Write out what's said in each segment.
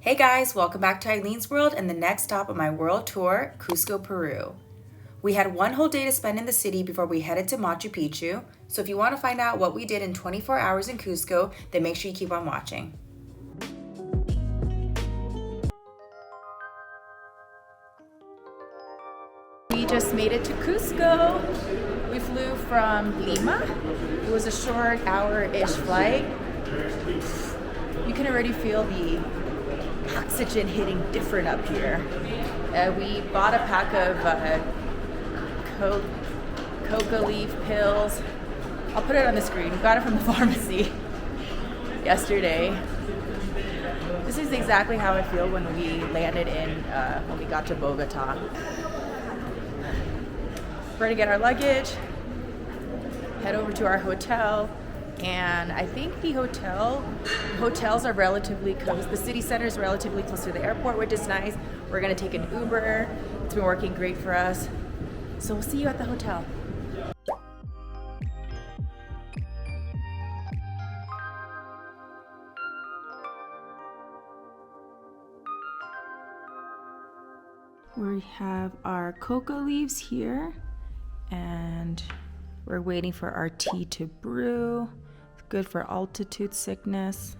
Hey guys, welcome back to Eileen's World and the next stop on my world tour, Cusco, Peru. We had one whole day to spend in the city before we headed to Machu Picchu, so if you want to find out what we did in 24 hours in Cusco, then make sure you keep on watching. We just made it to Cusco. We flew from Lima. It was a short hour-ish flight. You can already feel the oxygen hitting different up here. We bought a pack of coca leaf pills. I'll put it on the screen. We got it from the pharmacy yesterday. This is exactly how I feel when we landed when we got to Bogota. We're gonna get our luggage, head over to our hotel, and I think the hotels are relatively close. The city center is relatively close to the airport, which is nice. We're gonna take an Uber. It's been working great for us. So we'll see you at the hotel. We have our coca leaves here, and we're waiting for our tea to brew. It's good for altitude sickness.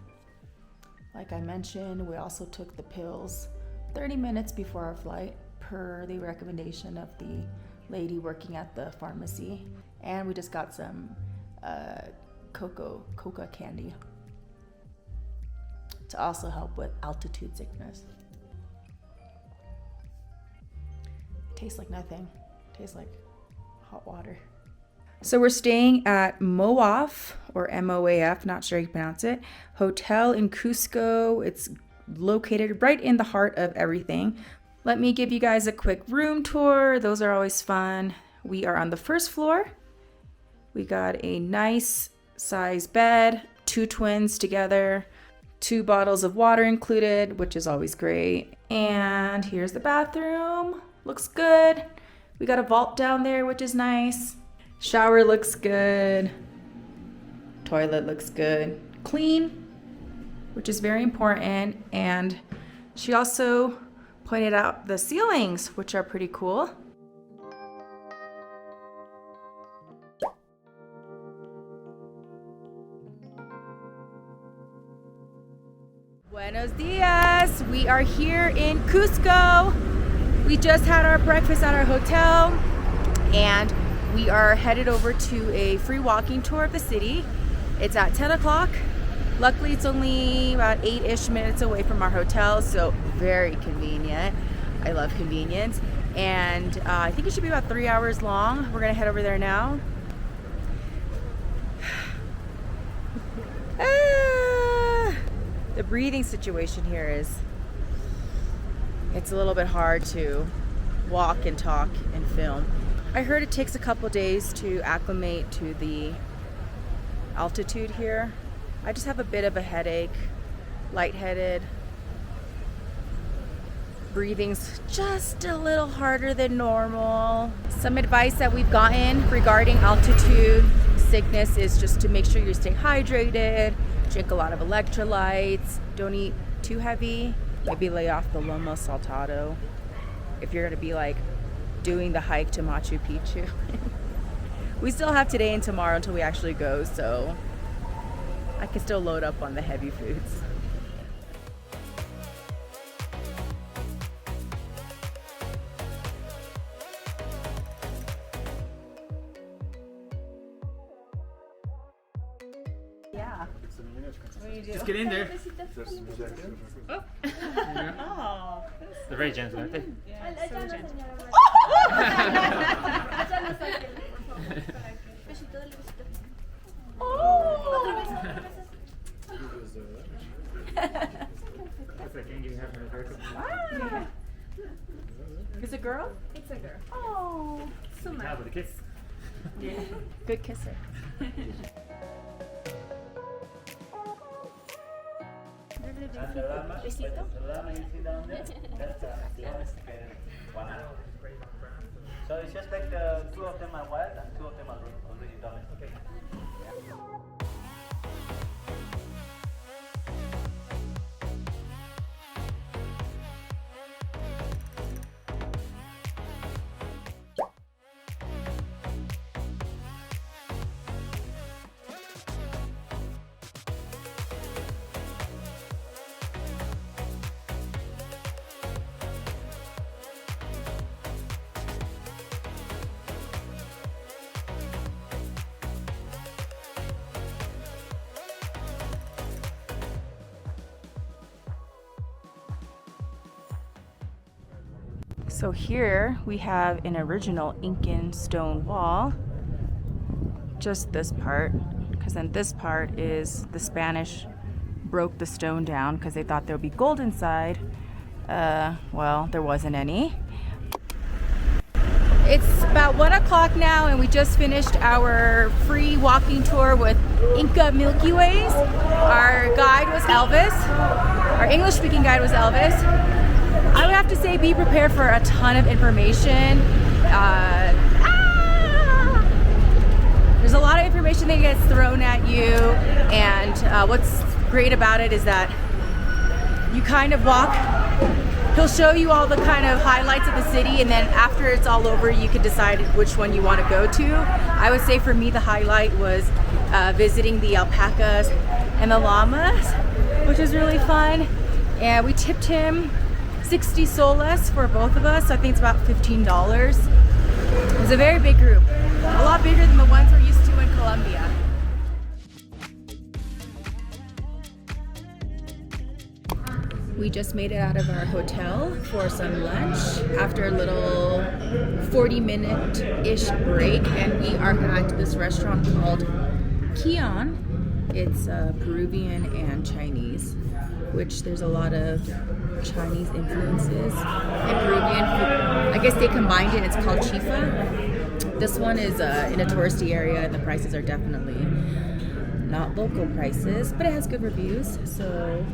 Like I mentioned, we also took the pills 30 minutes before our flight per the recommendation of the lady working at the pharmacy. And we just got some coca candy to also help with altitude sickness. Tastes like nothing. Tastes like hot water. So we're staying at Moaf, or MOAF, not sure you pronounce it, hotel in Cusco. It's located right in the heart of everything. Let me give you guys a quick room tour. Those are always fun. We are on the first floor. We got a nice size bed, 2 twins together, 2 bottles of water included, which is always great. And here's the bathroom. Looks good. We got a vault down there, which is nice. Shower looks good. Toilet looks good. Clean, which is very important. And she also pointed out the ceilings, which are pretty cool. Buenos dias. We are here in Cusco. We just had our breakfast at our hotel, and we are headed over to a free walking tour of the city. It's at 10 o'clock. Luckily, it's only about 8-ish minutes away from our hotel, so very convenient. I love convenience. And I think it should be about 3 hours long. We're gonna head over there now. The breathing situation here is, it's a little bit hard to walk and talk and film. I heard it takes a couple days to acclimate to the altitude here. I just have a bit of a headache, lightheaded. Breathing's just a little harder than normal. Some advice that we've gotten regarding altitude sickness is just to make sure you stay hydrated, drink a lot of electrolytes, don't eat too heavy, maybe lay off the lomo saltado if you're gonna be like doing the hike to Machu Picchu. We still have today and tomorrow until we actually go, so I can still load up on the heavy foods. Yeah. What do you do? Just get in there. Oh. Oh. They're very gentle, aren't they? Yeah, so gentle. Is it a girl? It's a girl. Oh, So Yeah, nice. with a kiss. yeah. Good kisser. Besito. So it's just like 2 of them are wild and 2 of them are already domestic. So here we have an original Incan stone wall. Just this part, because then this part is the Spanish broke the stone down because they thought there would be gold inside. Well, there wasn't any. It's about 1 o'clock now, and we just finished our free walking tour with Inca Milky Ways. Our guide was Elvis. Our English-speaking guide was Elvis. I would have to say be prepared for a ton of information. There's a lot of information that gets thrown at you, and what's great about it is that you kind of walk. He'll show you all the kind of highlights of the city, and then after it's all over, you can decide which one you want to go to. I would say for me, the highlight was visiting the alpacas and the llamas, which was really fun. And we tipped him 60 soles for both of us, so I think it's about $15. It was a very big group, a lot bigger than the ones we're used to in Colombia. We just made it out of our hotel for some lunch after a little 40-minute-ish break, and we are at this restaurant called Kion. It's Peruvian and Chinese, which there's a lot of Chinese influences in Peruvian food. I guess they combined it. It's called Chifa. This one is in a touristy area, and the prices are definitely not local prices, but it has good reviews, so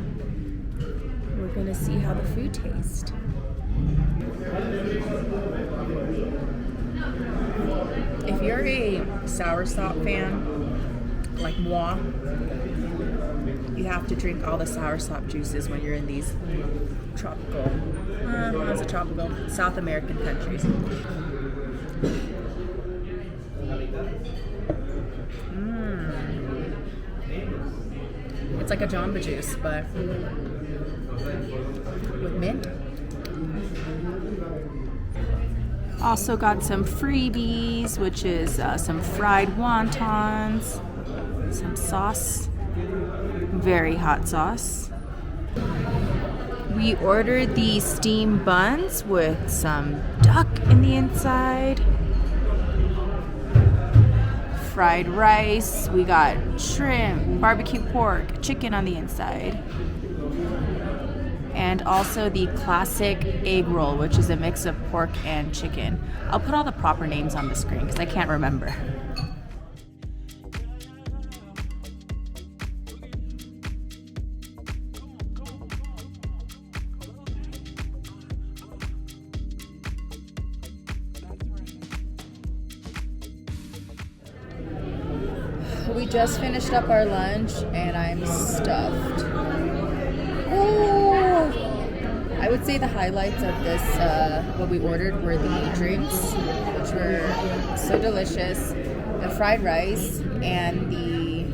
we're gonna see how the food tastes. If you're a soursop fan, like moi, you have to drink all the soursop juices when you're in these tropical, South American countries. It's like a jamba juice, but with mint. Also got some freebies, which is some fried wontons, some sauce, very hot sauce. We ordered the steamed buns with some duck in the inside, fried rice, we got shrimp, barbecue pork, chicken on the inside, and also the classic egg roll, which is a mix of pork and chicken. I'll put all the proper names on the screen because I can't remember. We just finished up our lunch and I'm stuffed. Ooh. I would say the highlights of this, what we ordered, were the drinks, which were so delicious, the fried rice, and the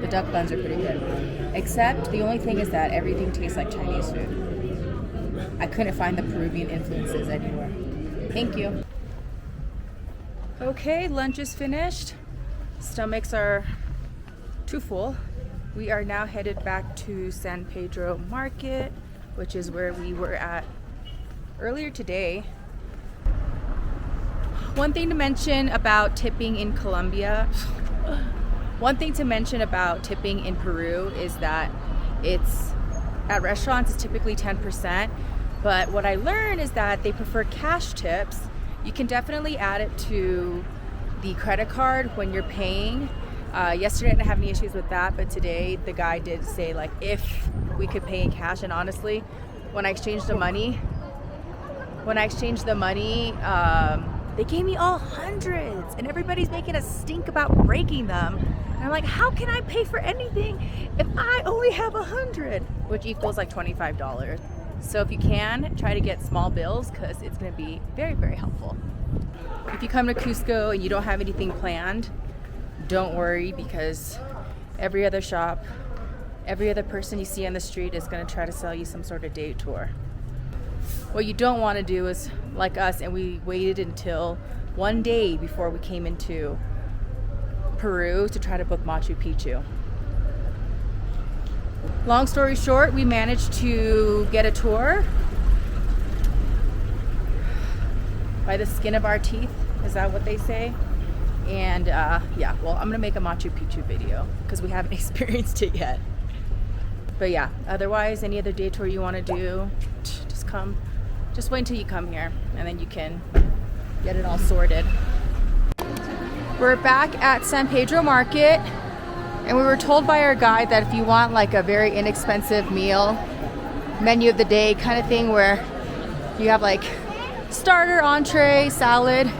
duck buns are pretty good. Except the only thing is that everything tastes like Chinese food. I couldn't find the Peruvian influences anywhere. Thank you. Okay, lunch is finished. Stomachs are too full. We are now headed back to San Pedro Market, which is where we were at earlier today. One thing to mention about tipping in Colombia, one thing to mention about tipping in Peru is that it's, at restaurants, it's typically 10%, but what I learned is that they prefer cash tips. You can definitely add it to the credit card when you're paying. Yesterday I didn't have any issues with that, but today the guy did say like if we could pay in cash, and honestly, when I exchanged the money, they gave me all hundreds, and everybody's making a stink about breaking them. And I'm like, how can I pay for anything if I only have 100, which equals like $25. So if you can, try to get small bills because it's going to be very, very helpful. If you come to Cusco and you don't have anything planned, don't worry, because every other shop, every other person you see on the street is going to try to sell you some sort of day tour. What you don't want to do is like us, and we waited until one day before we came into Peru to try to book Machu Picchu. Long story short, we managed to get a tour by the skin of our teeth. Is that what they say? And yeah, well, I'm gonna make a Machu Picchu video because we haven't experienced it yet. But yeah, otherwise, any other day tour you want to do, just come. Just wait until you come here, and then you can get it all sorted. We're back at San Pedro Market, and we were told by our guide that if you want like a very inexpensive meal, menu of the day kind of thing, where you have like starter, entree, salad,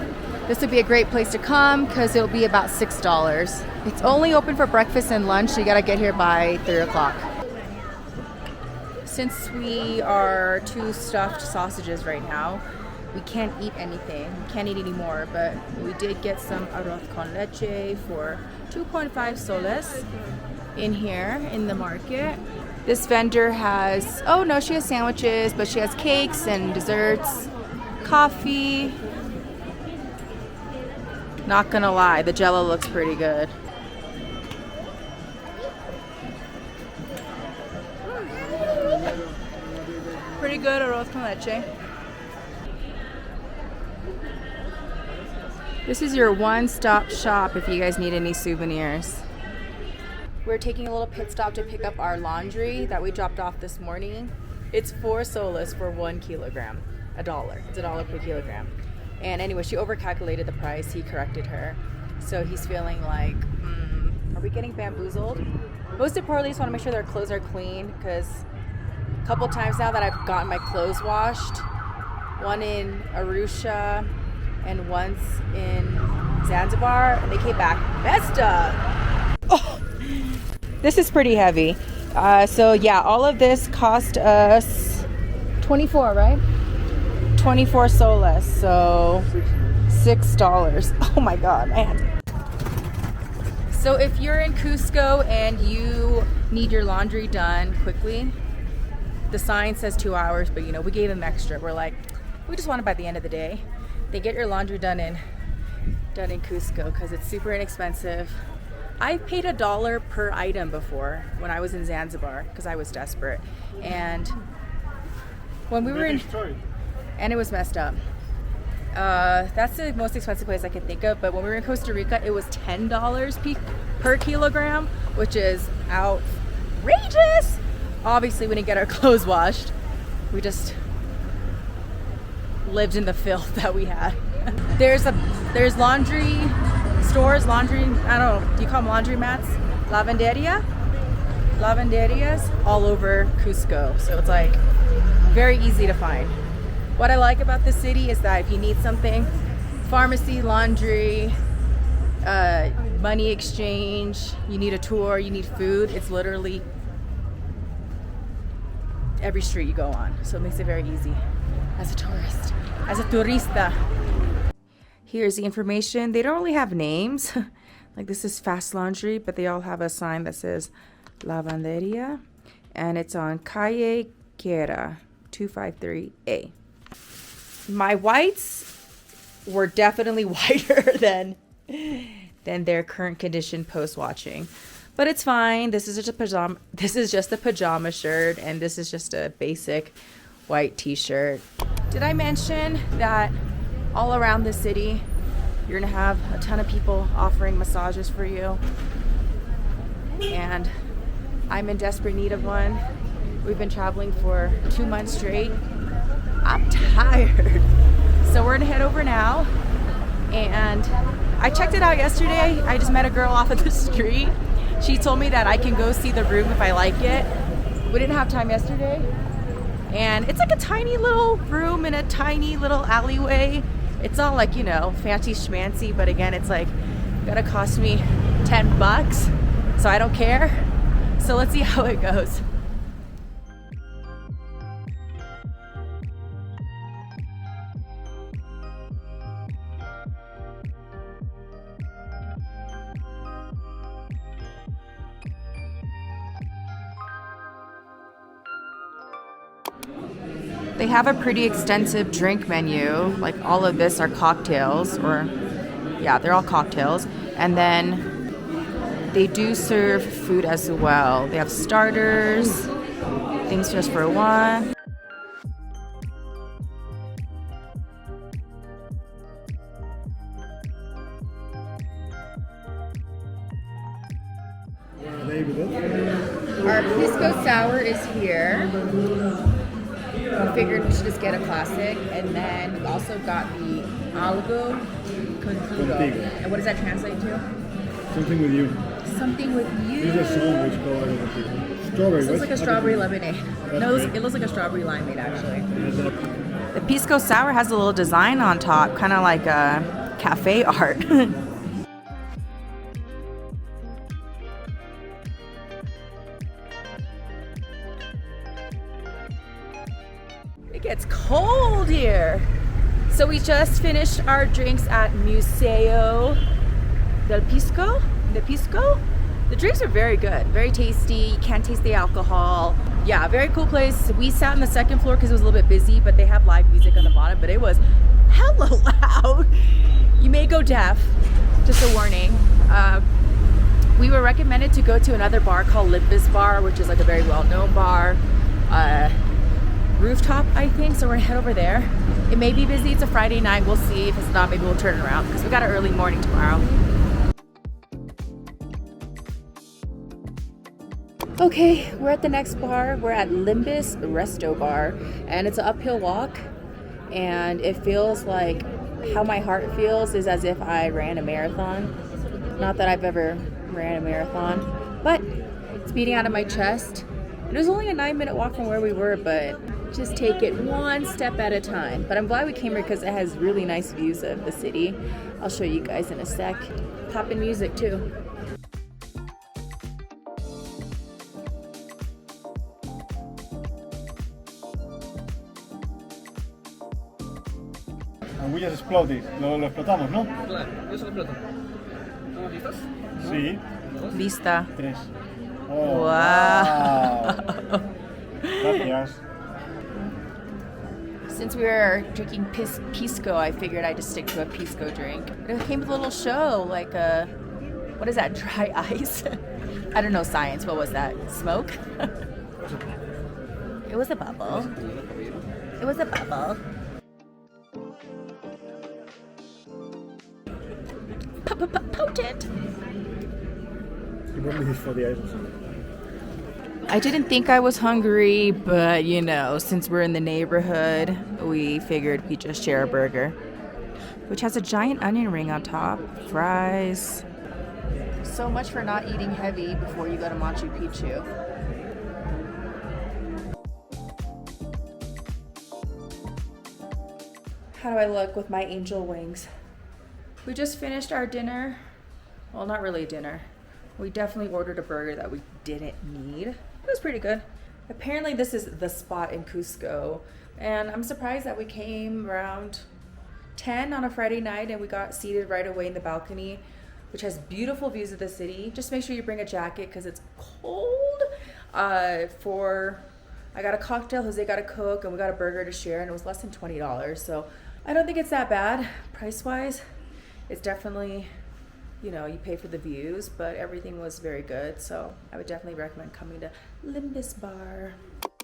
this would be a great place to come because it'll be about $6. It's only open for breakfast and lunch, so you gotta get here by 3 o'clock. Since we are 2 stuffed sausages right now, we can't eat anything. We can't eat any more, but we did get some arroz con leche for 2.5 soles in here in the market. This vendor has, oh no, she has sandwiches, but she has cakes and desserts, coffee. Not gonna lie, the jello looks pretty good. Pretty good arroz con leche. This is your one-stop shop if you guys need any souvenirs. We're taking a little pit stop to pick up our laundry that we dropped off this morning. It's 4 soles for 1 kilogram. $1. It's $1 per kilogram. And anyway, she overcalculated the price. He corrected her. So he's feeling like, are we getting bamboozled? Most importantly, I just want to make sure their clothes are clean, because a couple times now that I've gotten my clothes washed, one in Arusha and once in Zanzibar, and they came back messed up. Oh, this is pretty heavy. So yeah, all of this cost us 24, right? 24 soles, so $6. Oh my god, man. So if you're in Cusco and you need your laundry done quickly, the sign says 2 hours, but you know, we gave them extra. We're like, we just want it by the end of the day. They get your laundry done in Cusco because it's super inexpensive. I paid $1 per item before when I was in Zanzibar because I was desperate. And when we were in, and it was messed up. That's the most expensive place I can think of. But when we were in Costa Rica, it was $10 per kilogram, which is outrageous. Obviously, we didn't get our clothes washed. We just lived in the filth that we had. There's laundry stores, I don't know, do you call them laundry mats? Lavanderias all over Cusco. So it's like very easy to find. What I like about this city is that if you need something, pharmacy, laundry, money exchange, you need a tour, you need food, it's literally every street you go on. So it makes it very easy as a tourist, as a turista. Here's the information. They don't really have names. Like this is Fast Laundry, but they all have a sign that says Lavanderia, and it's on Calle Quiera 253A. My whites were definitely whiter than their current condition post watching, but it's fine. This is just a pajama shirt, and this is just a basic white t-shirt. Did I mention that all around the city you're gonna have a ton of people offering massages for you? And I'm in desperate need of one. We've been traveling for 2 months straight. I'm tired. So we're gonna head over now. And I checked it out yesterday. I just met a girl off of the street. She told me that I can go see the room if I like it. We didn't have time yesterday. And it's like a tiny little room in a tiny little alleyway. It's all like, you know, fancy schmancy, but again, it's like gonna cost me $10, so I don't care. So let's see how it goes. They have a pretty extensive drink menu. Like all of this are cocktails, or yeah, they're all cocktails. And then they do serve food as well. They have starters, things just for one. Our Pisco Sour is here. We figured we should just get a classic, and then we also got the Algo Contigo. And what does that translate to? Something with you. Something with you. There's a song which called Algo Contigo. Strawberry. This looks like a strawberry lemonade. No, it looks like a strawberry limeade actually. The Pisco Sour has a little design on top, kind of like a cafe art. It gets cold here. So we just finished our drinks at Museo del Pisco. The drinks are very good, very tasty. You can't taste the alcohol. Yeah, very cool place. We sat on the second floor because it was a little bit busy, but they have live music on the bottom, but it was hella loud. You may go deaf, just a warning. We were recommended to go to another bar called Limbus Bar, which is like a very well-known bar. Rooftop, I think, so we're gonna head over there. It may be busy, it's a Friday night, we'll see. If it's not, maybe we'll turn it around because we got an early morning tomorrow. Okay, we're at the next bar. We're at Limbus Resto Bar, and it's an uphill walk, and it feels like how my heart feels is as if I ran a marathon. Not that I've ever ran a marathon, but it's beating out of my chest. It was only a 9-minute walk from where we were, but just take it one step at a time. But I'm glad we came here because it has really nice views of the city. I'll show you guys in a sec. Poppin' music too. And we just exploded. Lo explotamos, ¿no? Claro, yo solo exploto. ¿Estamos listos? Sí. Vista. 3. Oh, Wow. Gracias. Since we were drinking Pisco, I figured I'd just stick to a Pisco drink. It came with a little show, like a, what is that, dry ice? I don't know science, what was that? Smoke? It was a bubble. It was a bubble. Potent. Remember this for the ice or something. I didn't think I was hungry, but you know, since we're in the neighborhood, we figured we'd just share a burger, which has a giant onion ring on top, fries. So much for not eating heavy before you go to Machu Picchu. How do I look with my angel wings? We just finished our dinner. Well, not really dinner. We definitely ordered a burger that we didn't need. It was pretty good. Apparently this is the spot in Cusco, and I'm surprised that we came around 10 on a Friday night and we got seated right away in the balcony, which has beautiful views of the city. Just make sure you bring a jacket because it's cold. I got a cocktail, Jose got a Coke, and we got a burger to share, and it was less than $20. So I don't think it's that bad price-wise. It's definitely, you know, you pay for the views, but everything was very good. So I would definitely recommend coming to Limbus Bar.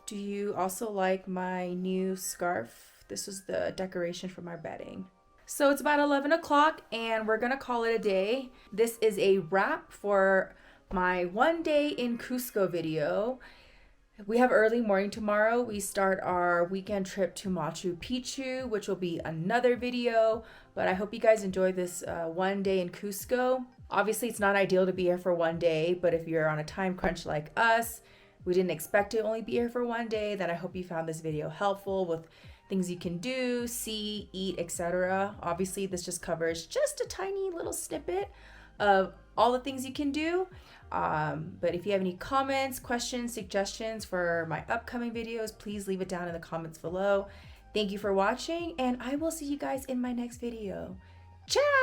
Do you also like my new scarf? This was the decoration for my bedding. So it's about 11 o'clock and we're gonna call it a day. This is a wrap for my 1 day in Cusco video. We have early morning tomorrow. We start our weekend trip to Machu Picchu, which will be another video. But I hope you guys enjoy this 1 day in Cusco. Obviously, it's not ideal to be here for 1 day, but if you're on a time crunch like us, we didn't expect to only be here for 1 day, then I hope you found this video helpful with things you can do, see, eat, etc. Obviously, this just covers just a tiny little snippet of all the things you can do. But if you have any comments, questions, suggestions for my upcoming videos, please leave it down in the comments below. Thank you for watching, and I will see you guys in my next video. Ciao!